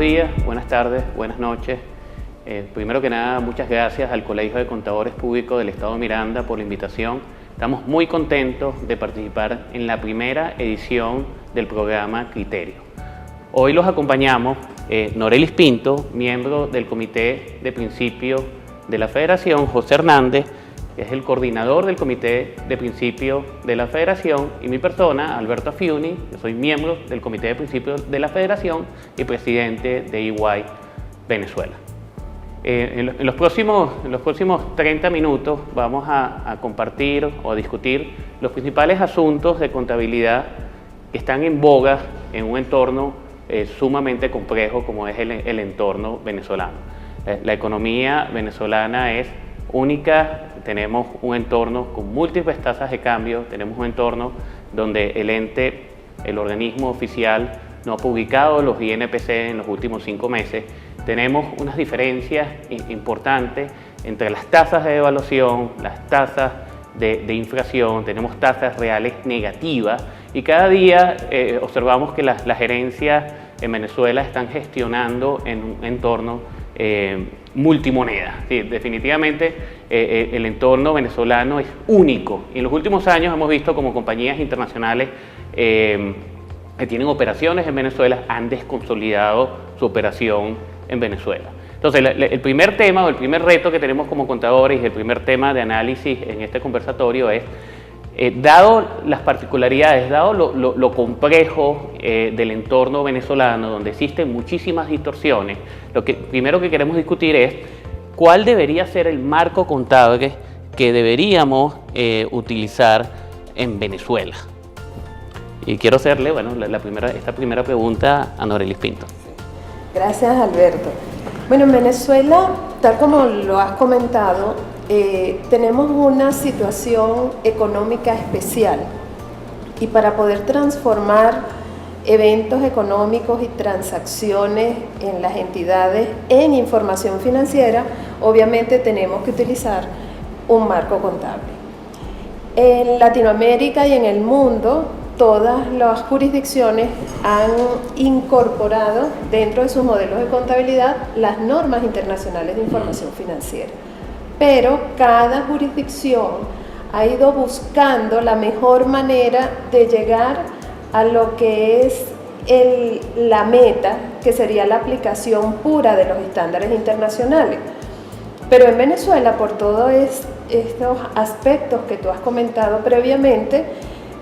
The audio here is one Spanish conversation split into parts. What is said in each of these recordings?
días, buenas tardes, buenas noches. Primero que nada, muchas gracias al Colegio de Contadores Públicos del Estado Miranda por la invitación. Estamos muy contentos de participar en la primera edición del programa Criterio. Hoy los acompañamos Norelis Pinto, miembro del Comité de Principios de la Federación, José Hernández, que es el coordinador del Comité de Principios de la Federación, y mi persona, Alberto Fiuni, yo soy miembro del Comité de Principios de la Federación y presidente de EY Venezuela. En los próximos 30 minutos vamos a compartir o a discutir los principales asuntos de contabilidad que están en boga en un entorno sumamente complejo como es el entorno venezolano. La economía venezolana es única, tenemos un entorno con múltiples tasas de cambio, tenemos un entorno donde el organismo oficial no ha publicado los INPC en los últimos 5 meses, tenemos unas diferencias importantes entre las tasas de devaluación, las tasas de inflación, tenemos tasas reales negativas y cada día observamos que las gerencias en Venezuela están gestionando en un entorno multimoneda. Sí, definitivamente el entorno venezolano es único y en los últimos años hemos visto como compañías internacionales que tienen operaciones en Venezuela han desconsolidado su operación en Venezuela. Entonces el primer tema o el primer reto que tenemos como contadores y el primer tema de análisis en este conversatorio es dado las particularidades, dado lo complejo del entorno venezolano, donde existen muchísimas distorsiones, lo que primero que queremos discutir es cuál debería ser el marco contable que deberíamos utilizar en Venezuela. Y quiero hacerle esta primera pregunta a Norelis Pinto. Gracias, Alberto. Bueno, en Venezuela, tal como lo has comentado, tenemos una situación económica especial y para poder transformar eventos económicos y transacciones en las entidades en información financiera, obviamente tenemos que utilizar un marco contable. En Latinoamérica y en el mundo, todas las jurisdicciones han incorporado dentro de sus modelos de contabilidad las normas internacionales de información financiera. Pero cada jurisdicción ha ido buscando la mejor manera de llegar a lo que es la meta, que sería la aplicación pura de los estándares internacionales. Pero en Venezuela, por todos estos aspectos que tú has comentado previamente,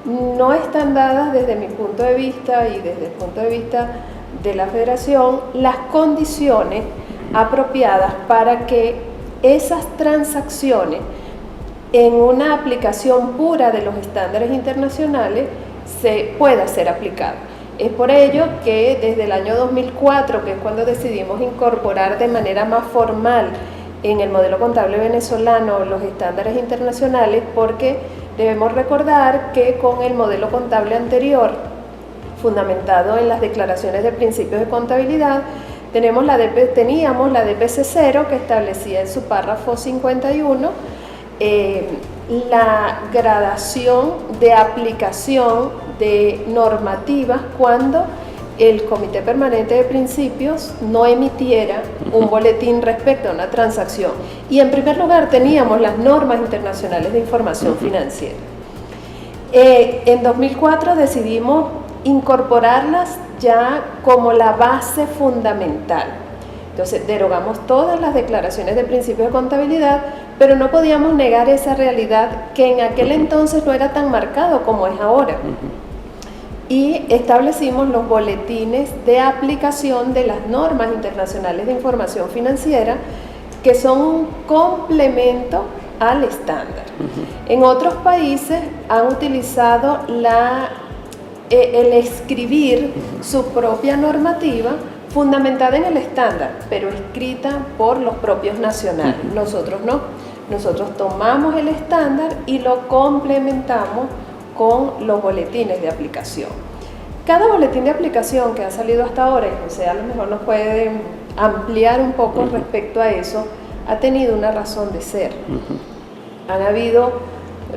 no están dadas desde mi punto de vista y desde el punto de vista de la Federación las condiciones apropiadas para que esas transacciones en una aplicación pura de los estándares internacionales se pueda ser aplicada. Es por ello que desde el año 2004, que es cuando decidimos incorporar de manera más formal en el modelo contable venezolano los estándares internacionales, porque debemos recordar que con el modelo contable anterior, fundamentado en las declaraciones de principios de contabilidad, teníamos la DPC 0 que establecía en su párrafo 51 la gradación de aplicación de normativas cuando el Comité Permanente de Principios no emitiera un boletín respecto a una transacción. Y en primer lugar teníamos las normas internacionales de información financiera. En 2004 decidimos incorporarlas ya como la base fundamental. Entonces derogamos todas las declaraciones de principios de contabilidad, pero no podíamos negar esa realidad que en aquel entonces no era tan marcado como es ahora. Y establecimos los boletines de aplicación de las normas internacionales de información financiera, que son un complemento al estándar. En otros países han utilizado el escribir su propia normativa fundamentada en el estándar, pero escrita por los propios nacionales. Nosotros no. Nosotros tomamos el estándar y lo complementamos con los boletines de aplicación. Cada boletín de aplicación que ha salido hasta ahora, y José a lo mejor nos puede ampliar un poco respecto a eso, ha tenido una razón de ser. Han habido,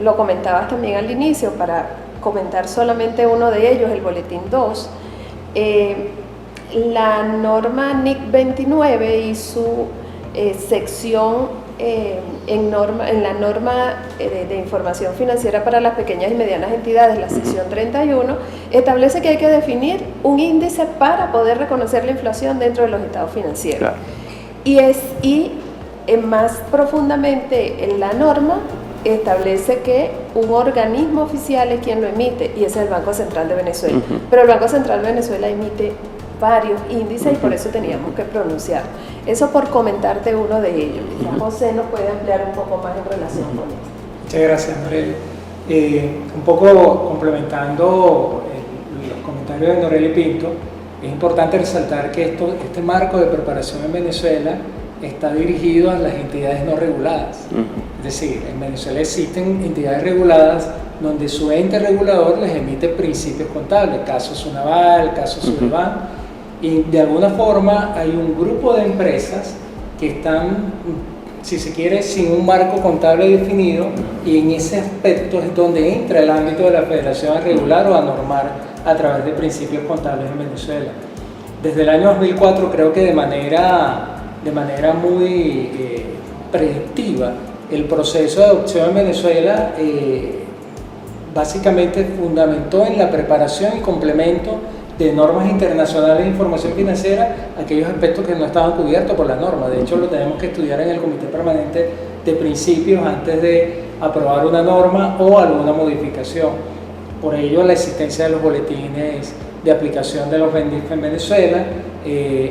lo comentabas también al inicio, para comentar solamente uno de ellos, el boletín 2, la norma NIC 29 y su sección en la norma de información financiera para las pequeñas y medianas entidades, la sección 31, establece que hay que definir un índice para poder reconocer la inflación dentro de los estados financieros. Claro. Y más profundamente en la norma establece que un organismo oficial es quien lo emite, y ese es el Banco Central de Venezuela. Pero el Banco Central de Venezuela emite varios índices y por eso teníamos que pronunciar. Eso por comentarte uno de ellos. Ya José nos puede ampliar un poco más en relación con eso. Muchas gracias, Noreli. Un poco complementando los comentarios de Noreli Pinto, es importante resaltar que este marco de preparación en Venezuela está dirigido a las entidades no reguladas. Es decir, en Venezuela existen entidades reguladas donde su ente regulador les emite principios contables, caso Sunaval, caso Sudeban, y de alguna forma hay un grupo de empresas que están, si se quiere, sin un marco contable definido, y en ese aspecto es donde entra el ámbito de la federación a regular o a normar a través de principios contables en Venezuela. Desde el año 2004 creo que de manera muy predictiva, el proceso de adopción en Venezuela básicamente fundamentó en la preparación y complemento de normas internacionales de información financiera aquellos aspectos que no estaban cubiertos por la norma. De hecho, lo tenemos que estudiar en el Comité Permanente de Principios antes de aprobar una norma o alguna modificación. Por ello, la existencia de los boletines de aplicación de los BENDIF en Venezuela,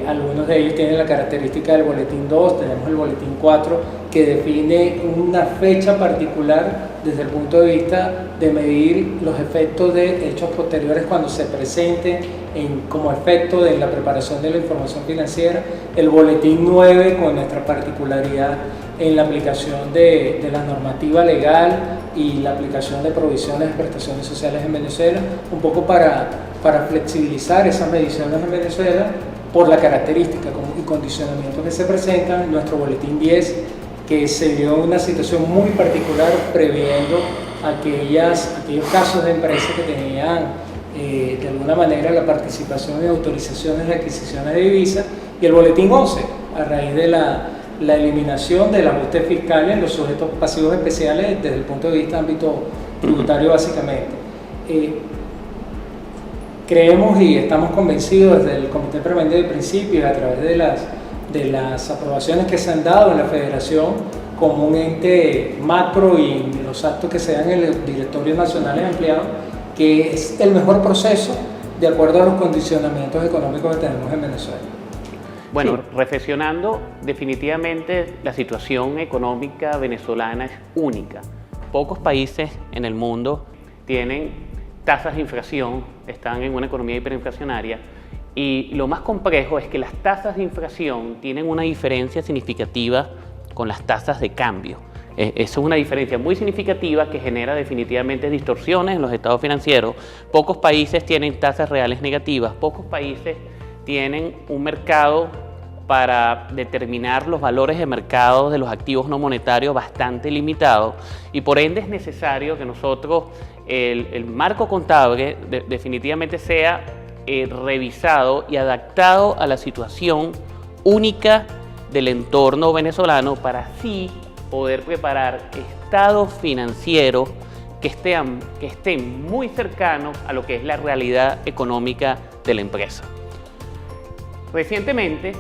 algunos de ellos tienen la característica del boletín 2, tenemos el boletín 4, que define una fecha particular desde el punto de vista de medir los efectos de hechos posteriores cuando se presenten como efecto de la preparación de la información financiera, el boletín 9 con nuestra particularidad en la aplicación de la normativa legal y la aplicación de provisiones de prestaciones sociales en Venezuela, un poco para flexibilizar esas mediciones en Venezuela por la característica y condicionamiento que se presentan. Nuestro boletín 10, que se dio una situación muy particular previendo aquellos casos de empresas que tenían de alguna manera la participación en autorizaciones de adquisiciones de divisas, y el boletín 11, a raíz de la eliminación del ajuste fiscal en los sujetos pasivos especiales desde el punto de vista ámbito tributario básicamente. Creemos y estamos convencidos desde el Comité Permanente de Principios, a través de las aprobaciones que se han dado en la Federación como un ente macro y los actos que se dan en los directorios nacionales ampliados, que es el mejor proceso de acuerdo a los condicionamientos económicos que tenemos en Venezuela. Bueno, sí. Reflexionando, definitivamente la situación económica venezolana es única. Pocos países en el mundo tienen tasas de inflación, están en una economía hiperinflacionaria, y lo más complejo es que las tasas de inflación tienen una diferencia significativa con las tasas de cambio. Eso es una diferencia muy significativa que genera definitivamente distorsiones en los estados financieros. Pocos países tienen tasas reales negativas, pocos países tienen un mercado para determinar los valores de mercado de los activos no monetarios bastante limitado, y por ende es necesario que nosotros el marco contable definitivamente sea revisado y adaptado a la situación única del entorno venezolano, para así poder preparar estados financieros que estén muy cercanos a lo que es la realidad económica de la empresa. Recientemente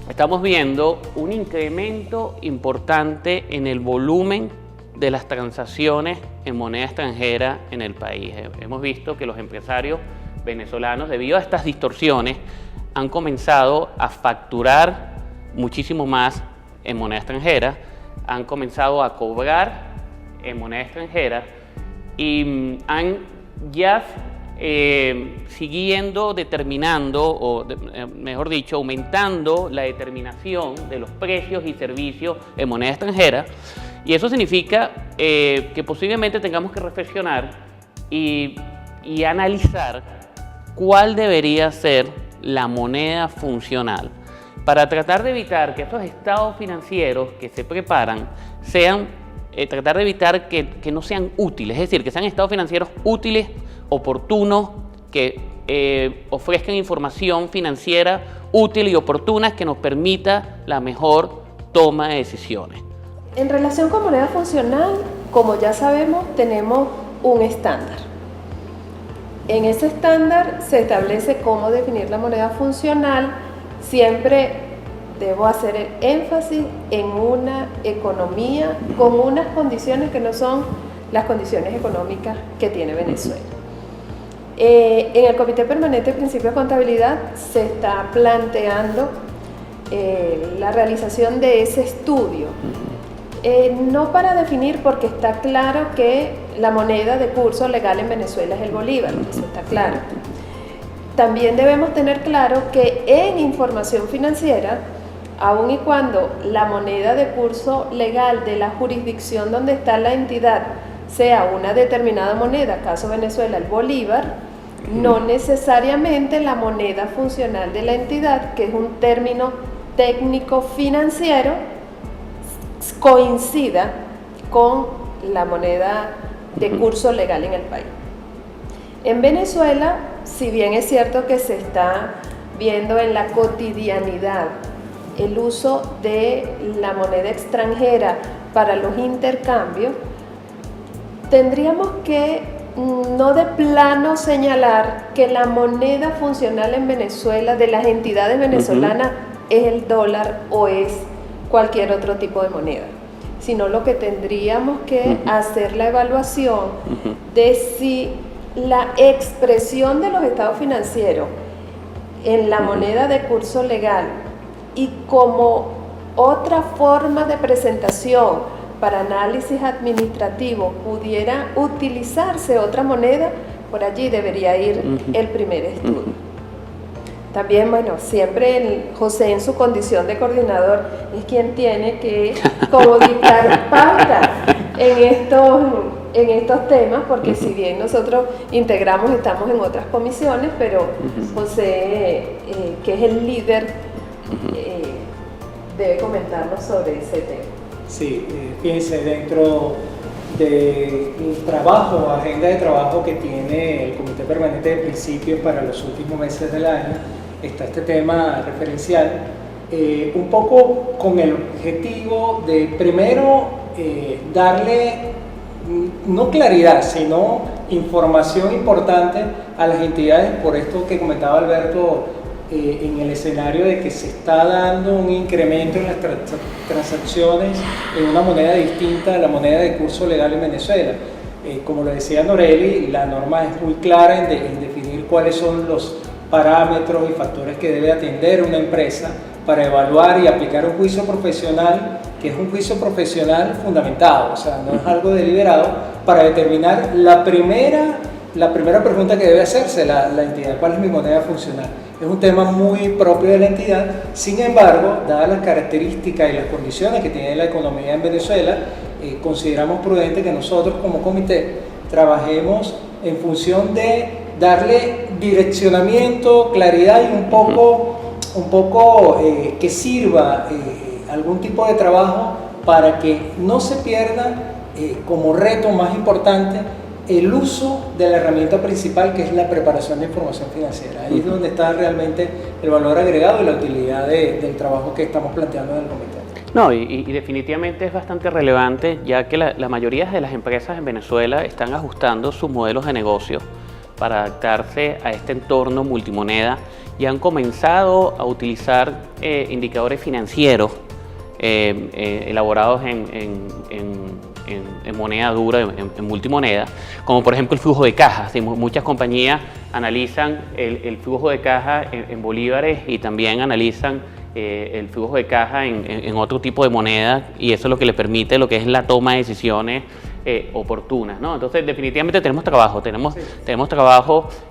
estamos viendo un incremento importante en el volumen de las transacciones en moneda extranjera en el país. Hemos visto que los empresarios venezolanos, debido a estas distorsiones, han comenzado a facturar muchísimo más en moneda extranjera, han comenzado a cobrar en moneda extranjera y han ya siguiendo determinando, o mejor dicho, aumentando la determinación de los precios y servicios en moneda extranjera. Y eso significa que posiblemente tengamos que reflexionar y analizar cuál debería ser la moneda funcional para tratar de evitar que estos estados financieros que se preparan tratar de evitar que no sean útiles, es decir, que sean estados financieros útiles, oportunos, que ofrezcan información financiera útil y oportuna que nos permita la mejor toma de decisiones. En relación con moneda funcional, como ya sabemos, tenemos un estándar. En ese estándar se establece cómo definir la moneda funcional. Siempre debo hacer el énfasis en una economía con unas condiciones que no son las condiciones económicas que tiene Venezuela. En el Comité Permanente de Principios de Contabilidad se está planteando la realización de ese estudio. No para definir, porque está claro que la moneda de curso legal en Venezuela es el bolívar, eso está claro. También debemos tener claro que en información financiera, aun y cuando la moneda de curso legal de la jurisdicción donde está la entidad sea una determinada moneda, caso Venezuela el bolívar, no necesariamente la moneda funcional de la entidad, que es un término técnico financiero, coincida con la moneda de curso legal en el país. En Venezuela, si bien es cierto que se está viendo en la cotidianidad el uso de la moneda extranjera para los intercambios, tendríamos que no de plano señalar que la moneda funcional en Venezuela de las entidades venezolanas es el dólar o es cualquier otro tipo de moneda, sino lo que tendríamos que hacer la evaluación de si la expresión de los estados financieros en la moneda de curso legal y como otra forma de presentación para análisis administrativo pudiera utilizarse otra moneda, por allí debería ir el primer estudio. También, bueno, siempre José en su condición de coordinador es quien tiene que como dictar pauta en estos temas, porque si bien nosotros estamos en otras comisiones, pero José, que es el líder, debe comentarnos sobre ese tema. Sí, fíjense, dentro del trabajo, agenda de trabajo que tiene el Comité Permanente de Principios para los últimos meses del año, está este tema referencial, un poco con el objetivo de primero darle no claridad, sino información importante a las entidades, por esto que comentaba Alberto, en el escenario de que se está dando un incremento en las transacciones en una moneda distinta a la moneda de curso legal en Venezuela. Como lo decía Noreli, la norma es muy clara en definir cuáles son los parámetros y factores que debe atender una empresa para evaluar y aplicar un juicio profesional, que es un juicio profesional fundamentado, o sea, no es algo deliberado, para determinar la primera pregunta que debe hacerse la entidad: ¿cuál es mi moneda funcional? Es un tema muy propio de la entidad. Sin embargo, dadas las características y las condiciones que tiene la economía en Venezuela, consideramos prudente que nosotros como comité trabajemos en función de darle direccionamiento, claridad y un poco que sirva algún tipo de trabajo para que no se pierda como reto más importante el uso de la herramienta principal, que es la preparación de información financiera. Ahí es donde está realmente el valor agregado y la utilidad del trabajo que estamos planteando en el comité. No, y definitivamente es bastante relevante, ya que la mayoría de las empresas en Venezuela están ajustando sus modelos de negocio para adaptarse a este entorno multimoneda y han comenzado a utilizar indicadores financieros elaborados en moneda dura, en multimoneda, como por ejemplo el flujo de caja. Sí, muchas compañías analizan el flujo de caja en bolívares y también analizan el flujo de caja en otro tipo de moneda, y eso es lo que le permite lo que es la toma de decisiones oportunas, ¿no? Entonces definitivamente tenemos trabajo,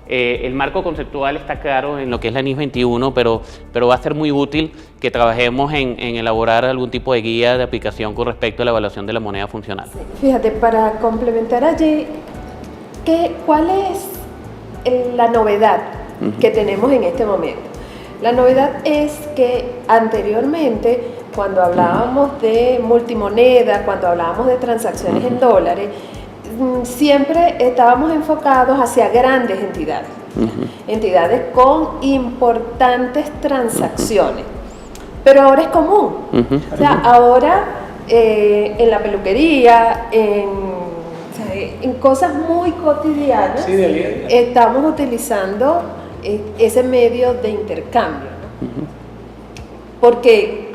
el marco conceptual está claro en lo que es la NIS 21, pero va a ser muy útil que trabajemos en elaborar algún tipo de guía de aplicación con respecto a la evaluación de la moneda funcional. Sí. Fíjate, para complementar allí, ¿cuál es la novedad que tenemos en este momento? La novedad es que anteriormente, cuando hablábamos de multimoneda, cuando hablábamos de transacciones en dólares, siempre estábamos enfocados hacia grandes entidades. entidades con importantes transacciones. Pero ahora es común. O sea, ahora en la peluquería, en cosas muy cotidianas, Sí, del día a día. estamos utilizando ese medio de intercambio, ¿no? Porque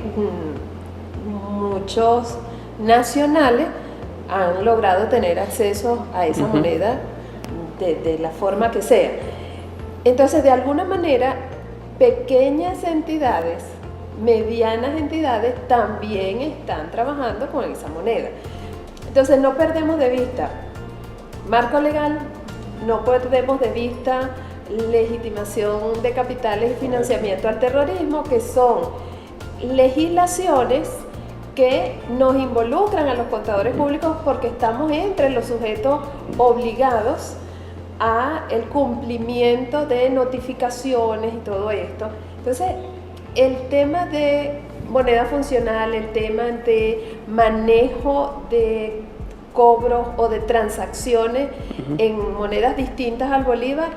muchos nacionales han logrado tener acceso a esa moneda de la forma que sea. Entonces, de alguna manera, pequeñas entidades, medianas entidades también están trabajando con esa moneda. Entonces, no perdemos de vista marco legal, no perdemos de vista legitimación de capitales y financiamiento al terrorismo, que son legislaciones que nos involucran a los contadores públicos porque estamos entre los sujetos obligados a el cumplimiento de notificaciones y todo esto. Entonces, el tema de moneda funcional, el tema de manejo de cobros o de transacciones en monedas distintas al bolívar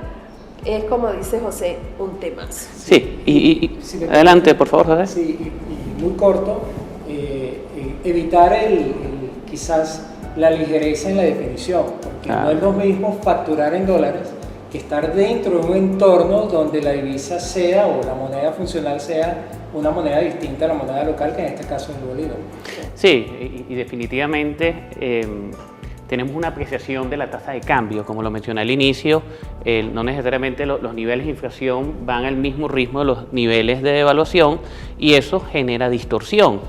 es, como dice José, un tema. Sí, Sí, adelante, por favor, José. Sí, y muy corto, evitar quizás la ligereza en la definición, porque no es lo mismo facturar en dólares que estar dentro de un entorno donde la divisa sea, o la moneda funcional sea, una moneda distinta a la moneda local, que en este caso es el bolívar. Sí, y definitivamente tenemos una apreciación de la tasa de cambio, como lo mencioné al inicio, no necesariamente los niveles de inflación van al mismo ritmo de los niveles de devaluación y eso genera distorsión.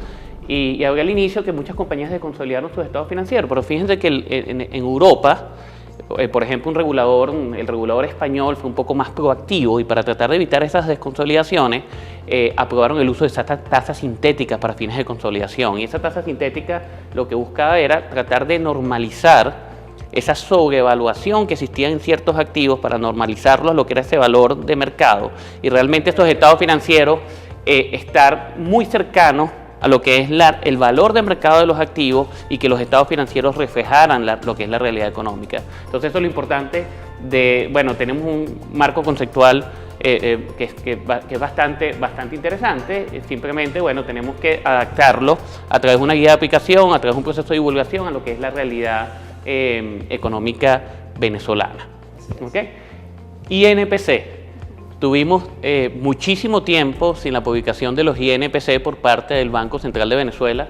Y hablé al inicio que muchas compañías desconsolidaron sus estados financieros, pero fíjense que en Europa, por ejemplo, el regulador español fue un poco más proactivo y para tratar de evitar esas desconsolidaciones, aprobaron el uso de esas tasas sintéticas para fines de consolidación. Y esa tasa sintética lo que buscaba era tratar de normalizar esa sobrevaluación que existía en ciertos activos para normalizarlos a lo que era ese valor de mercado. Y realmente estos estados financieros estar muy cercanos a lo que es el valor de mercado de los activos y que los estados financieros reflejaran lo que es la realidad económica. Entonces eso es lo importante tenemos un marco conceptual que es bastante interesante. Simplemente, tenemos que adaptarlo a través de una guía de aplicación, a través de un proceso de divulgación a lo que es la realidad económica venezolana. ¿Okay? INPC. Tuvimos muchísimo tiempo sin la publicación de los INPC por parte del Banco Central de Venezuela.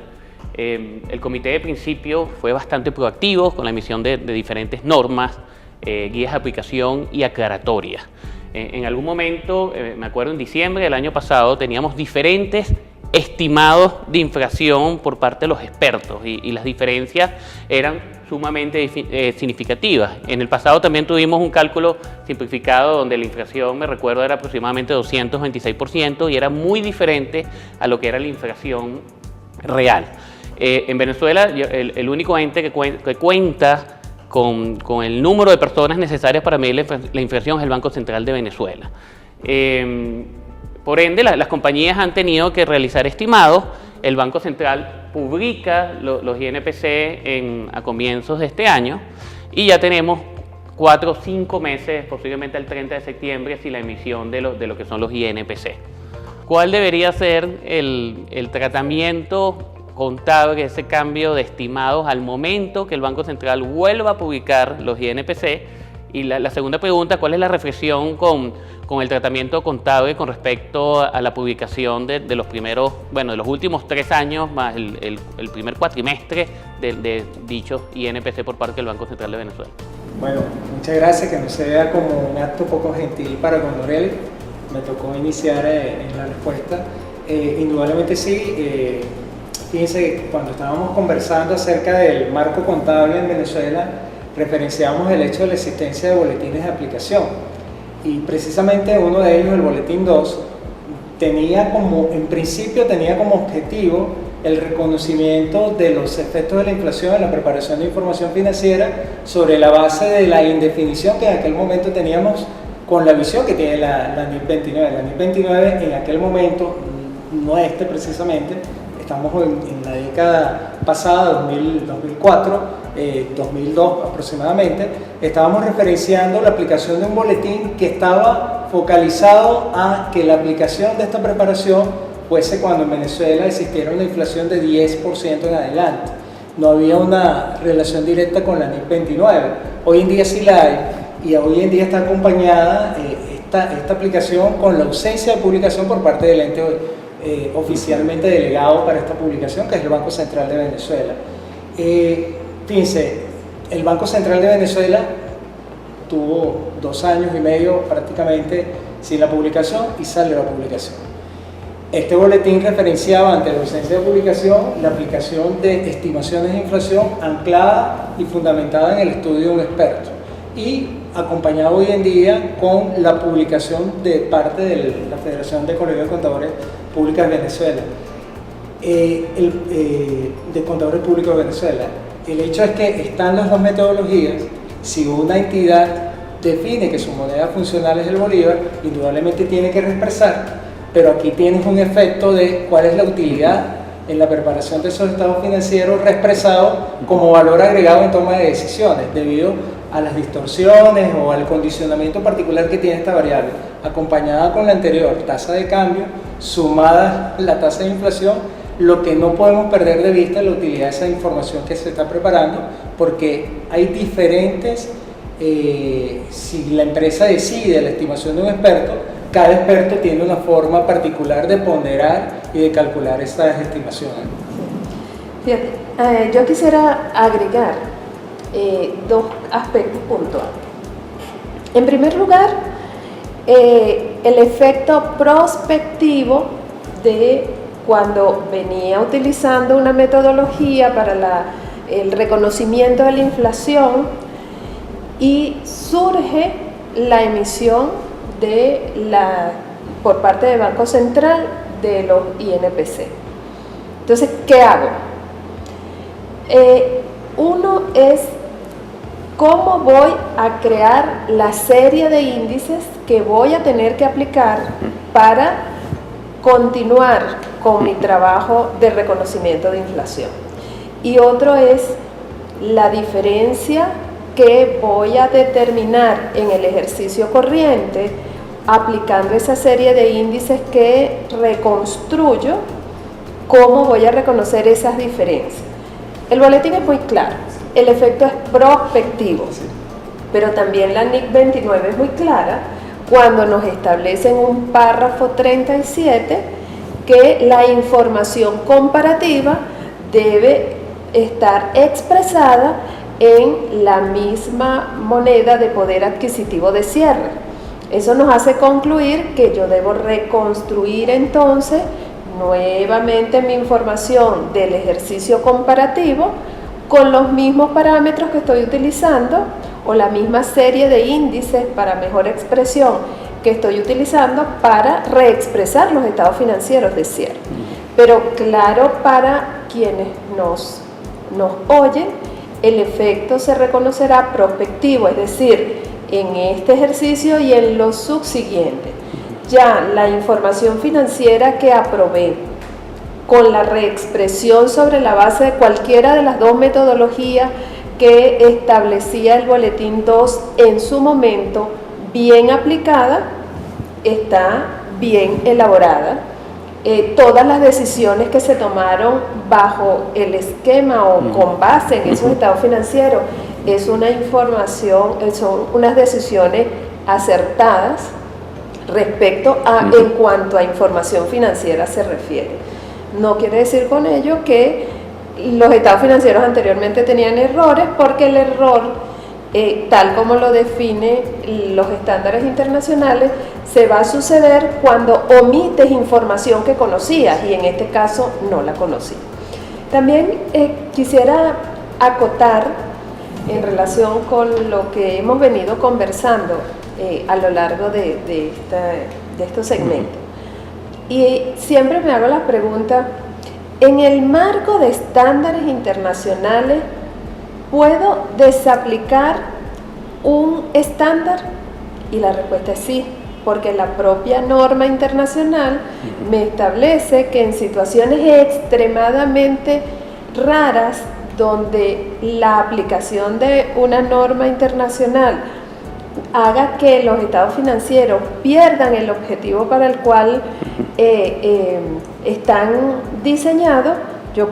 El comité de principio fue bastante proactivo con la emisión de diferentes normas, guías de aplicación y aclaratorias. En algún momento, me acuerdo en diciembre del año pasado, teníamos diferentes estimados de inflación por parte de los expertos y las diferencias eran sumamente significativas. En el pasado también tuvimos un cálculo simplificado donde la inflación, me recuerdo, era aproximadamente 226% y era muy diferente a lo que era la inflación real. En Venezuela, el único ente que cuenta con el número de personas necesarias para medir la inflación es el Banco Central de Venezuela. Por ende, las compañías han tenido que realizar estimados. El Banco Central publica los INPC a comienzos de este año y ya tenemos 4 o 5 meses, posiblemente el 30 de septiembre, sin la emisión de lo que son los INPC. ¿Cuál debería ser el tratamiento contable de ese cambio de estimados al momento que el Banco Central vuelva a publicar los INPC? Y la segunda pregunta, ¿cuál es la reflexión con el tratamiento contable con respecto a la publicación de los primeros, de los últimos 3 años más el primer cuatrimestre de dichos INPC por parte del Banco Central de Venezuela? Bueno, muchas gracias, que no sea como un acto poco gentil para con Lorel. Me tocó iniciar en la respuesta. Indudablemente sí. Fíjense, cuando estábamos conversando acerca del marco contable en Venezuela, referenciamos el hecho de la existencia de boletines de aplicación y precisamente uno de ellos, el boletín 2, en principio tenía como objetivo el reconocimiento de los efectos de la inflación en la preparación de información financiera sobre la base de la indefinición que en aquel momento teníamos con la visión que tiene la NIP 29. La NIP 29 en aquel momento, no precisamente, estamos en la década pasada, 2004, 2002 aproximadamente, estábamos referenciando la aplicación de un boletín que estaba focalizado a que la aplicación de esta preparación fuese cuando en Venezuela existiera una inflación de 10% en adelante. No había una relación directa con la NIC 29. Hoy en día sí la hay, y hoy en día está acompañada esta aplicación con la ausencia de publicación por parte del ente oficialmente delegado para esta publicación, que es el Banco Central de Venezuela. Fíjense, el Banco Central de Venezuela tuvo 2 años y medio prácticamente sin la publicación y sale la publicación. Este boletín referenciaba, ante la ausencia de publicación, la aplicación de estimaciones de inflación anclada y fundamentada en el estudio de un experto, y acompañado hoy en día con la publicación de parte de la Federación de Colegios de Contadores Públicos de Venezuela, de Contadores Públicos de Venezuela. El hecho es que están las dos metodologías. Si una entidad define que su moneda funcional es el bolívar, indudablemente tiene que reexpresar, pero aquí tienes un efecto de cuál es la utilidad en la preparación de esos estados financieros reexpresados como valor agregado en toma de decisiones, debido a las distorsiones o al condicionamiento particular que tiene esta variable, acompañada con la anterior tasa de cambio, sumada la tasa de inflación. Lo que no podemos perder de vista es la utilidad de esa información que se está preparando, porque hay diferentes, si la empresa decide la estimación de un experto, cada experto tiene una forma particular de ponderar y de calcular estas estimaciones. Fíjate, yo quisiera agregar 2 aspectos puntuales. En primer lugar, el efecto prospectivo de cuando venía utilizando una metodología para el reconocimiento de la inflación y surge la emisión por parte del Banco Central de los INPC. Entonces, ¿qué hago? Uno es cómo voy a crear la serie de índices que voy a tener que aplicar para continuar con mi trabajo de reconocimiento de inflación. Y otro es la diferencia que voy a determinar en el ejercicio corriente aplicando esa serie de índices que reconstruyo, cómo voy a reconocer esas diferencias. El boletín es muy claro, el efecto es prospectivo, pero también la NIC 29 es muy clara cuando nos establece en un párrafo 37 que la información comparativa debe estar expresada en la misma moneda de poder adquisitivo de cierre. Eso nos hace concluir que yo debo reconstruir entonces nuevamente mi información del ejercicio comparativo con los mismos parámetros que estoy utilizando o la misma serie de índices para mejor expresión que estoy utilizando para reexpresar los estados financieros de cierre. Pero claro, para quienes nos oyen, el efecto se reconocerá prospectivo, es decir, en este ejercicio y en los subsiguientes. Ya la información financiera que aprobé con la reexpresión sobre la base de cualquiera de las 2 metodologías que establecía el boletín 2 en su momento, bien aplicada, está bien elaborada. Todas las decisiones que se tomaron bajo el esquema o con base en esos estados financieros es una información, son unas decisiones acertadas respecto a en cuanto a información financiera se refiere. No quiere decir con ello que los estados financieros anteriormente tenían errores, porque el error, tal como lo define los estándares internacionales, se va a suceder cuando omites información que conocías, y en este caso no la conocía. También quisiera acotar en relación con lo que hemos venido conversando a lo largo de estos segmentos. Y siempre me hago la pregunta, en el marco de estándares internacionales, ¿puedo desaplicar un estándar? Y la respuesta es sí, porque la propia norma internacional me establece que en situaciones extremadamente raras donde la aplicación de una norma internacional haga que los estados financieros pierdan el objetivo para el cual están diseñados, yo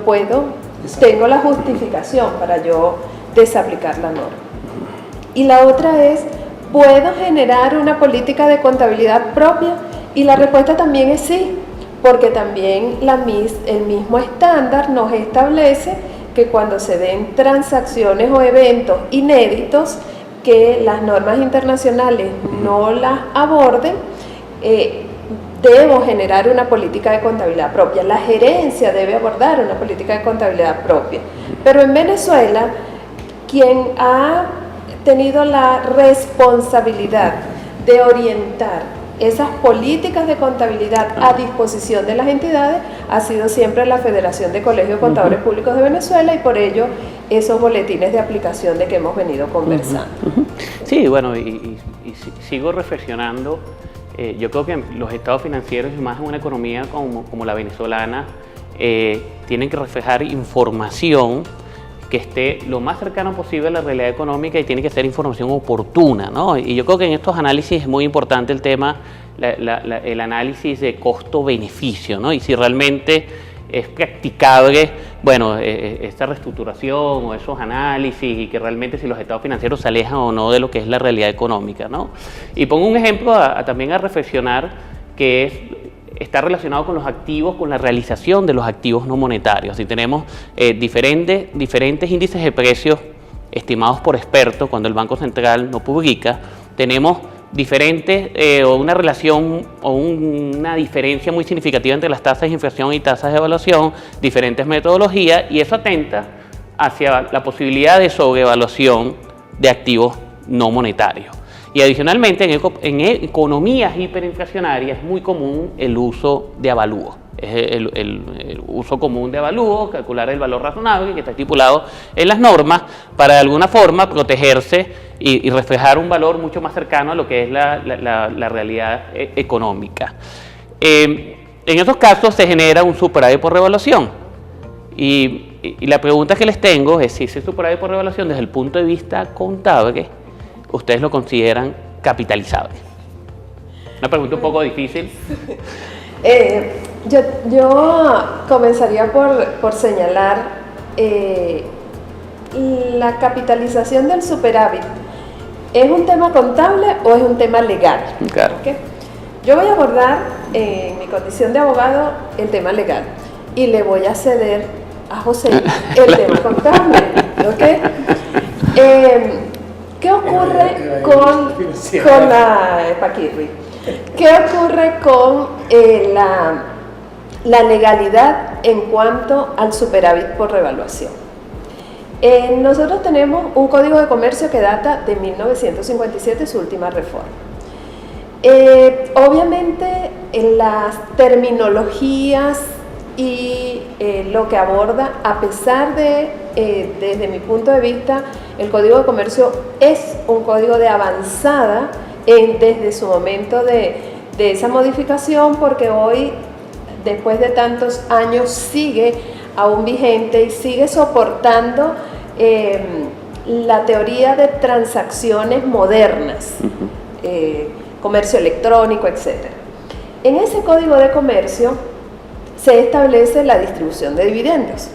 tengo la justificación para yo desaplicar la norma. Y la otra es, ¿puedo generar una política de contabilidad propia? Y la respuesta también es sí, porque también el mismo estándar nos establece que cuando se den transacciones o eventos inéditos que las normas internacionales no las aborden, debo generar una política de contabilidad propia. La gerencia debe abordar una política de contabilidad propia. Pero en Venezuela, quien ha tenido la responsabilidad de orientar esas políticas de contabilidad a disposición de las entidades ha sido siempre la Federación de Colegios de Contadores Públicos de Venezuela, y por ello esos boletines de aplicación de que hemos venido conversando. Sí, bueno, y sigo reflexionando. Yo creo que los estados financieros, y más en una economía como la venezolana, tienen que reflejar información que esté lo más cercano posible a la realidad económica, y tiene que ser información oportuna, ¿no? Y yo creo que en estos análisis es muy importante el tema, el análisis de costo-beneficio, ¿no? Y si realmente es practicable, bueno, esta reestructuración o esos análisis, y que realmente si los estados financieros se alejan o no de lo que es la realidad económica, ¿no? Y pongo un ejemplo también a reflexionar, que está relacionado con los activos, con la realización de los activos no monetarios. Y tenemos diferentes índices de precios estimados por expertos cuando el Banco Central no publica. Tenemos diferentes o una relación o una diferencia muy significativa entre las tasas de inflación y tasas de evaluación, diferentes metodologías, y eso atenta hacia la posibilidad de sobrevaluación de activos no monetarios. Y adicionalmente, en economías hiperinflacionarias es muy común el uso de avalúos. Es el uso común de avalúos, calcular el valor razonable que está estipulado en las normas para de alguna forma protegerse y reflejar un valor mucho más cercano a lo que es la realidad económica. En esos casos se genera un superávit por revaluación. Y la pregunta que les tengo es si ese superávit por revaluación, desde el punto de vista contable, ustedes lo consideran capitalizable. Una pregunta un poco difícil. Yo comenzaría por señalar la capitalización del superávit. ¿Es un tema contable o es un tema legal? Claro. ¿Okay? Yo voy a abordar en mi condición de abogado el tema legal, y le voy a ceder a José el tema contable. ¿Okay? ¿Qué ocurre con la Paquirri? ¿Qué ocurre con la legalidad en cuanto al superávit por revaluación? Nosotros tenemos un Código de Comercio que data de 1957, su última reforma. Obviamente, en las terminologías y lo que aborda, a pesar de, desde mi punto de vista, el Código de Comercio es un código de avanzada desde su momento de esa modificación, porque hoy, después de tantos años, sigue aún vigente y sigue soportando la teoría de transacciones modernas, comercio electrónico, etc. En ese Código de Comercio se establece la distribución de dividendos.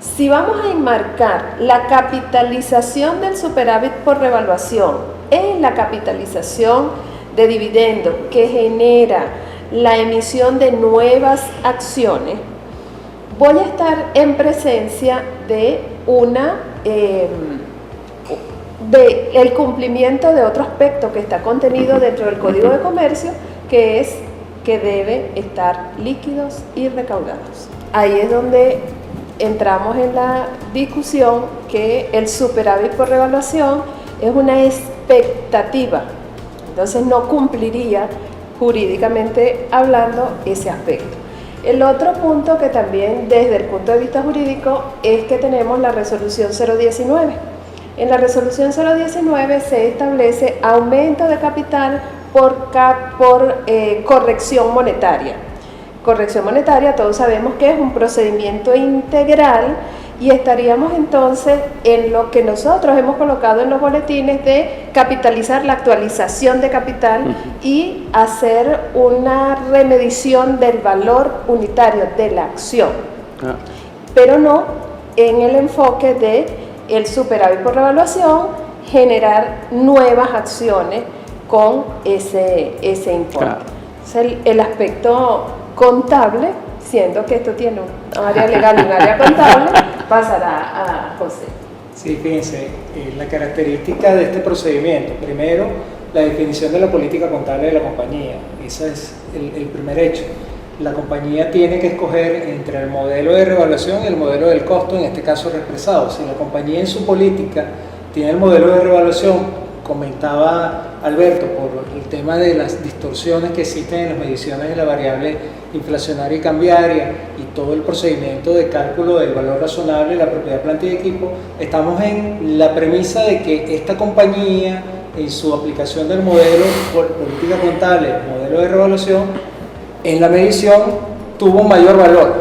Si vamos a enmarcar la capitalización del superávit por revaluación en la capitalización de dividendos que genera la emisión de nuevas acciones, voy a estar en presencia de el cumplimiento de otro aspecto que está contenido dentro del Código de Comercio, que es que deben estar líquidos y recaudados. Ahí es donde entramos en la discusión que el superávit por revaluación es una expectativa, entonces no cumpliría jurídicamente hablando ese aspecto. El otro punto que también desde el punto de vista jurídico es que tenemos la resolución 019. En la resolución 019 se establece aumento de capital por corrección monetaria. Corrección monetaria, todos sabemos que es un procedimiento integral y estaríamos entonces en lo que nosotros hemos colocado en los boletines de capitalizar la actualización de capital y hacer una remedición del valor unitario de la acción, pero no en el enfoque de el superávit por revaluación, generar nuevas acciones con ese importe. El aspecto contable, siendo que esto tiene un área legal y un área contable, pasará a José. Sí, fíjense, la característica de este procedimiento, primero, la definición de la política contable de la compañía, ese es el primer hecho. La compañía tiene que escoger entre el modelo de revaluación y el modelo del costo, en este caso reexpresado. Si la compañía en su política tiene el modelo de revaluación, comentaba Alberto, por el tema de las distorsiones que existen en las mediciones de la variable inflacionaria y cambiaria y todo el procedimiento de cálculo del valor razonable de la propiedad, planta y equipo, estamos en la premisa de que esta compañía, en su aplicación del modelo política contable, modelo de revaluación, en la medición tuvo un mayor valor,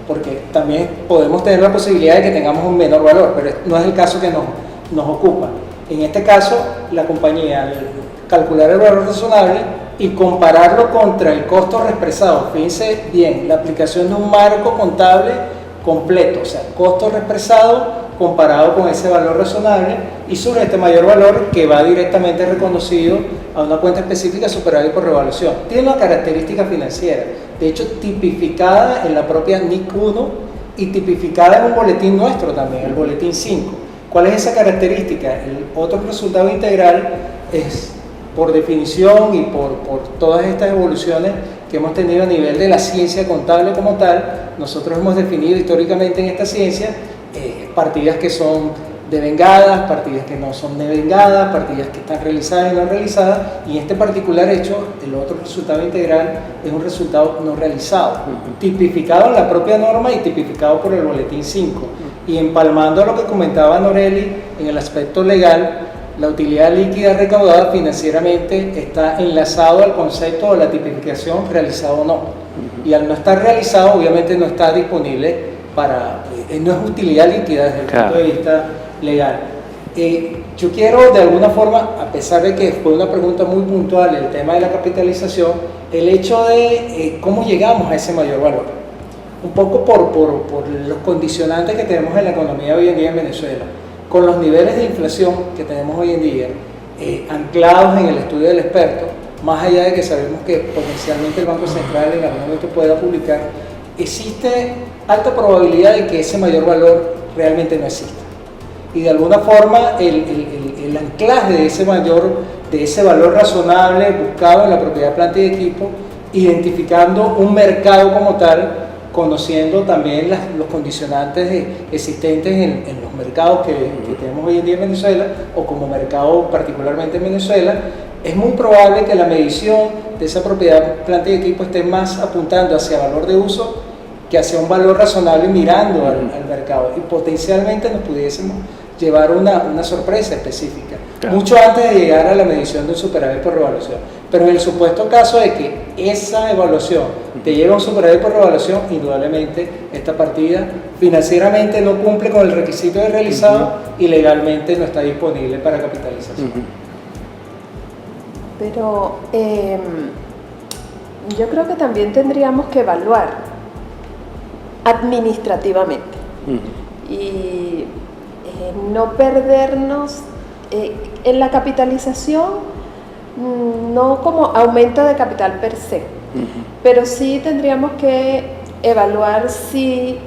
porque también podemos tener la posibilidad de que tengamos un menor valor, pero no es el caso que nos ocupa. En este caso, la compañía, al calcular el valor razonable y compararlo contra el costo reexpresado, fíjense bien, la aplicación de un marco contable completo, o sea, costo reexpresado comparado con ese valor razonable, y surge este mayor valor que va directamente reconocido a una cuenta específica superávit por revaluación. Tiene una característica financiera, de hecho tipificada en la propia NIC 1 y tipificada en un boletín nuestro también, el boletín 5. ¿Cuál es esa característica? El otro resultado integral es, por definición y por todas estas evoluciones que hemos tenido a nivel de la ciencia contable como tal, nosotros hemos definido históricamente en esta ciencia partidas que son devengadas, partidas que no son devengadas, partidas que están realizadas y no realizadas, y en este particular hecho, el otro resultado integral es un resultado no realizado, tipificado en la propia norma y tipificado por el boletín 5. Y empalmando a lo que comentaba Noreli en el aspecto legal, la utilidad líquida recaudada financieramente está enlazado al concepto de la tipificación realizado o no. Y al no estar realizado, obviamente no está disponible no es utilidad líquida desde el punto de vista legal. Yo quiero de alguna forma, a pesar de que fue una pregunta muy puntual el tema de la capitalización, el hecho de cómo llegamos a ese mayor valor. Un poco por los condicionantes que tenemos en la economía hoy en día en Venezuela, con los niveles de inflación que tenemos hoy en día, anclados en el estudio del experto, más allá de que sabemos que potencialmente el Banco Central en algún momento pueda publicar, existe alta probabilidad de que ese mayor valor realmente no exista. Y de alguna forma el anclaje de ese valor razonable buscado en la propiedad, planta y equipo, identificando un mercado como tal, conociendo también los condicionantes existentes en los mercados que tenemos hoy en día en Venezuela, o como mercado particularmente en Venezuela, es muy probable que la medición de esa propiedad, planta y equipo esté más apuntando hacia valor de uso que hacia un valor razonable mirando al mercado, y potencialmente nos pudiésemos llevar una sorpresa específica, mucho antes de llegar a la medición de un superávit por revaluación. Pero en el supuesto caso de que esa evaluación te lleva a un superávit por revaluación, indudablemente esta partida financieramente no cumple con el requisito de realizado y legalmente no está disponible para capitalización. Pero yo creo que también tendríamos que evaluar administrativamente y no perdernos en la capitalización, no como aumento de capital per se, pero sí tendríamos que evaluar si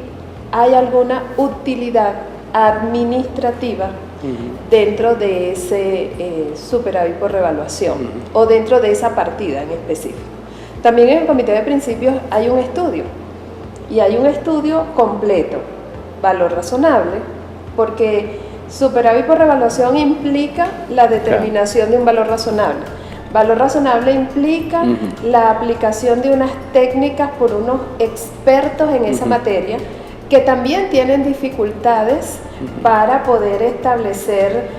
hay alguna utilidad administrativa dentro de ese superávit por revaluación o dentro de esa partida en específico. También en el Comité de Principios hay un estudio, y hay un estudio completo, valor razonable, porque superávit por revaluación implica la determinación de un valor razonable. Valor razonable implica la aplicación de unas técnicas por unos expertos en esa materia, que también tienen dificultades para poder establecer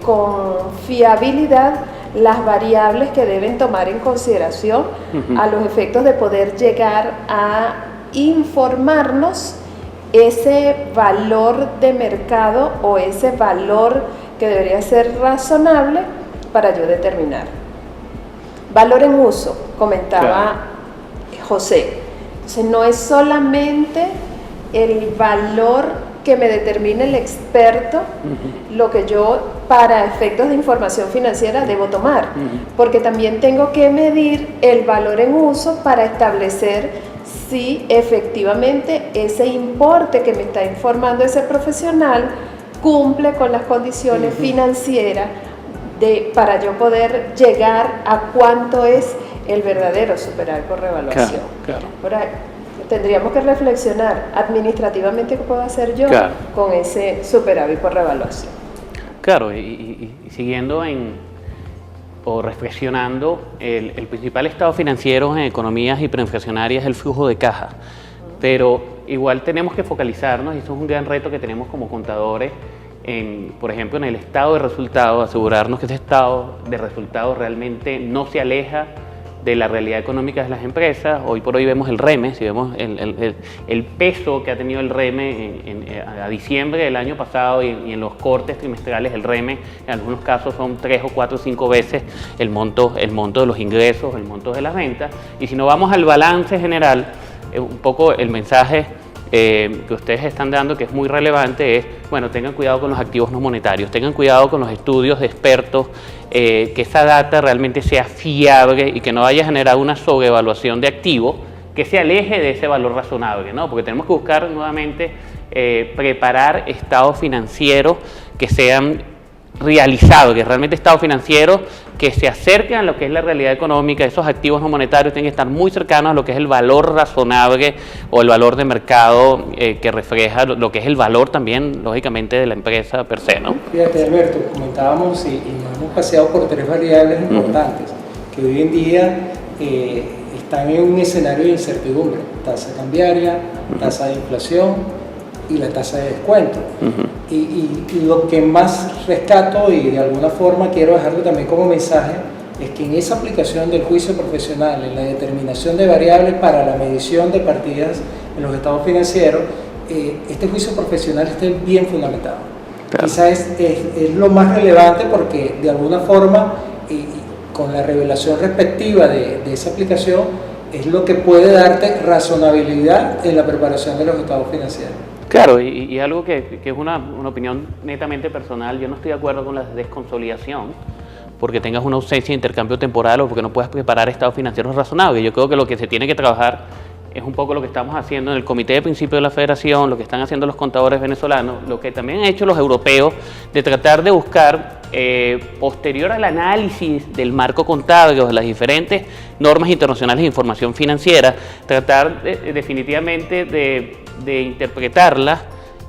con fiabilidad las variables que deben tomar en consideración a los efectos de poder llegar a informarnos ese valor de mercado o ese valor que debería ser razonable para yo determinar. Valor en uso, comentaba José. Entonces no es solamente el valor que me determine el experto lo que yo para efectos de información financiera debo tomar, porque también tengo que medir el valor en uso para establecer si efectivamente ese importe que me está informando ese profesional cumple con las condiciones financieras para yo poder llegar a cuánto es el verdadero superávit por revaluación. Ahora, tendríamos que reflexionar administrativamente qué puedo hacer yo con ese superávit por revaluación. Claro, y siguiendo o reflexionando, el principal estado financiero en economías hiperinflacionarias es el flujo de caja, pero igual tenemos que focalizarnos, y eso es un gran reto que tenemos como contadores, por ejemplo, en el estado de resultados, asegurarnos que ese estado de resultados realmente no se aleja de la realidad económica de las empresas. Hoy por hoy vemos el REME, si vemos el peso que ha tenido el REME a diciembre del año pasado y en los cortes trimestrales, el REME en algunos casos son 3 o 4 o 5 veces el monto de los ingresos, el monto de las ventas. Y si no vamos al balance general, un poco el mensaje que ustedes están dando, que es muy relevante, es, bueno, tengan cuidado con los activos no monetarios, tengan cuidado con los estudios de expertos, que esa data realmente sea fiable y que no vaya a generar una sobrevaluación de activos que se aleje de ese valor razonable, ¿no? Porque tenemos que buscar nuevamente preparar estados financieros que sean realizables, realmente estados financieros que se acerquen a lo que es la realidad económica. Esos activos no monetarios tienen que estar muy cercanos a lo que es el valor razonable o el valor de mercado que refleja lo que es el valor también, lógicamente, de la empresa per se, ¿no? Fíjate, Alberto, comentábamos y nos hemos paseado por 3 variables importantes que hoy en día están en un escenario de incertidumbre: tasa cambiaria, tasa de inflación y la tasa de descuento. Y lo que más rescato y de alguna forma quiero dejarlo también como mensaje es que en esa aplicación del juicio profesional, en la determinación de variables para la medición de partidas en los estados financieros, este juicio profesional esté bien fundamentado. Quizás es lo más relevante, porque de alguna forma con la revelación respectiva de esa aplicación es lo que puede darte razonabilidad en la preparación de los estados financieros. Claro, y algo que es una opinión netamente personal, yo no estoy de acuerdo con la desconsolidación porque tengas una ausencia de intercambio temporal o porque no puedas preparar estados financieros razonables. Yo creo que lo que se tiene que trabajar es un poco lo que estamos haciendo en el Comité de Principios de la Federación, lo que están haciendo los contadores venezolanos, lo que también han hecho los europeos, de tratar de buscar, posterior al análisis del marco contable o de las diferentes normas internacionales de información financiera, tratar definitivamente de interpretarlas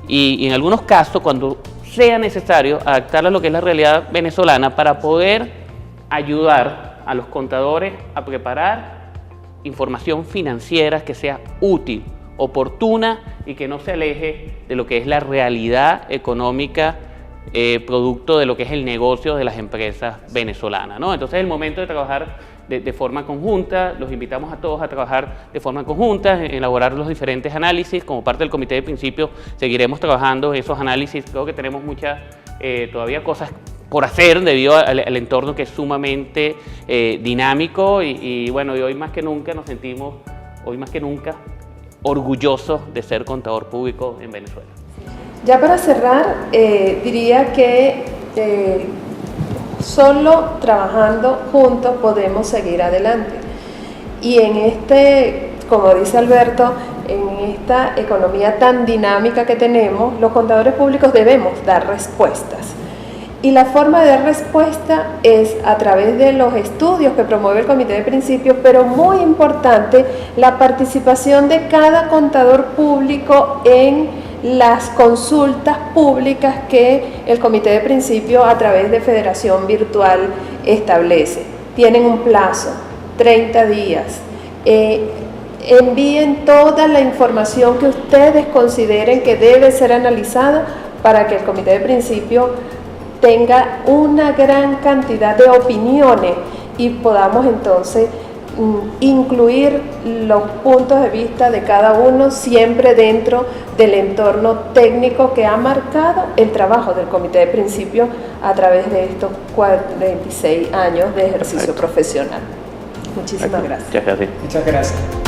y en algunos casos, cuando sea necesario, adaptarla a lo que es la realidad venezolana para poder ayudar a los contadores a preparar información financiera que sea útil, oportuna y que no se aleje de lo que es la realidad económica producto de lo que es el negocio de las empresas venezolanas, ¿no? Entonces es el momento de trabajar de forma conjunta. Los invitamos a todos a trabajar de forma conjunta, elaborar los diferentes análisis. Como parte del Comité de Principios seguiremos trabajando en esos análisis. Creo que tenemos muchas todavía cosas por hacer debido al entorno que es sumamente dinámico y bueno, y hoy más que nunca nos sentimos, orgullosos de ser contador público en Venezuela. Ya para cerrar, diría que solo trabajando juntos podemos seguir adelante. Y en como dice Alberto, en esta economía tan dinámica que tenemos, los contadores públicos debemos dar respuestas. Y la forma de dar respuesta es a través de los estudios que promueve el Comité de Principios, pero muy importante, la participación de cada contador público en las consultas públicas que el Comité de Principios a través de Federación Virtual establece. Tienen un plazo, 30 días. Envíen toda la información que ustedes consideren que debe ser analizada para que el Comité de Principios tenga una gran cantidad de opiniones y podamos entonces incluir los puntos de vista de cada uno siempre dentro del entorno técnico que ha marcado el trabajo del Comité de Principios a través de estos 46 años de ejercicio profesional. Muchísimas gracias. Muchas gracias. Muchas gracias.